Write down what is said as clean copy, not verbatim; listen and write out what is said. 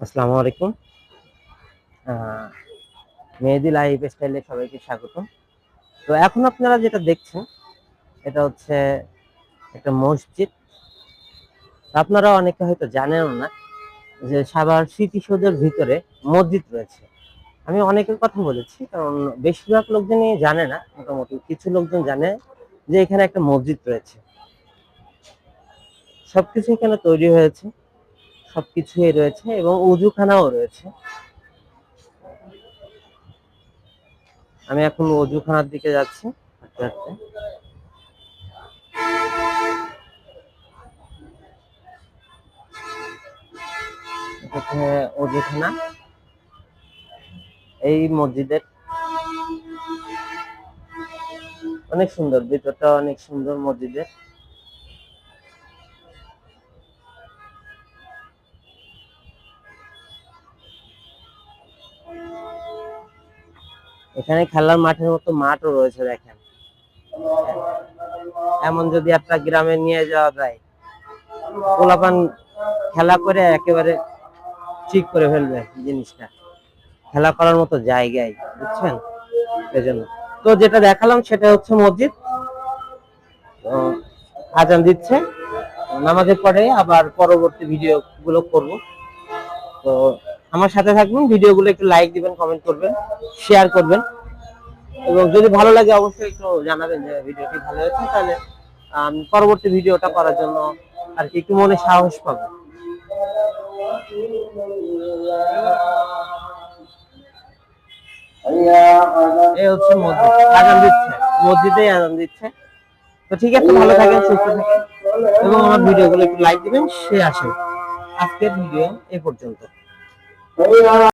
আসসালামু আলাইকুম। আহ, মেহেদি লাইফ স্টাইলে সবাইকে স্বাগত। তো এখন আপনারা যেটা দেখছেন এটা হচ্ছে একটা মসজিদ। আপনারা অনেকে হয়তো জানেনও না যে সাভার স্মৃতিসৌধের ভিতরে মসজিদ রয়েছে। আমি অনেকের কথা বলেছি, কারণ বেশিরভাগ লোকজনই জানে না, মোটামুটি কিছু লোকজন জানে যে এখানে একটা মসজিদ রয়েছে। সবকিছু এখানে তৈরি হয়েছে, সবকিছুই রয়েছে এবং উজুখানাও রয়েছে। আমি এখন অজুখানার দিকে যাচ্ছি হাঁটতে হাঁটতে। এটা হচ্ছে অজুখানা এই মসজিদের। অনেক সুন্দর, ভিতরটা অনেক সুন্দর মসজিদের। এখানে খেলার মাঠের মতো মাঠও রয়েছে, দেখেন। এমন যদি আপনার গ্রামে নিয়ে যাওয়া যায়, পোলাপান খেলা করে একেবারে ঠিক করে ফেলবে জিনিসটা। খেলা করার মতো জায়গায়, বুঝছেন? এজন্য তো যেটা দেখালাম সেটা হচ্ছে মসজিদ। তো আজান দিচ্ছে, নামাজের পরে আবার পরবর্তী ভিডিও গুলো করবো। তো আমার সাথে থাকবেন, ভিডিওগুলো একটু লাইক দিবেন, কমেন্ট করবেন, শেয়ার করবেন, এবং যদি ভালো লাগে অবশ্যই একটু জানাবেন যে ভিডিওটি ভালো হয়েছে। তাহলে পরবর্তী ভিডিওটা করার জন্য আর কি একটু মনে সাহস পাবো। এই হচ্ছে মসজিদ, আজান দিচ্ছে, মসজিদেই আজান দিচ্ছে। তো ঠিক আছে, ভালো থাকেন, সুস্থ থাকেন, এবং আমার ভিডিওগুলো একটু লাইক দিবেন, শেয়ার আসে। আজকের ভিডিও এই পর্যন্ত।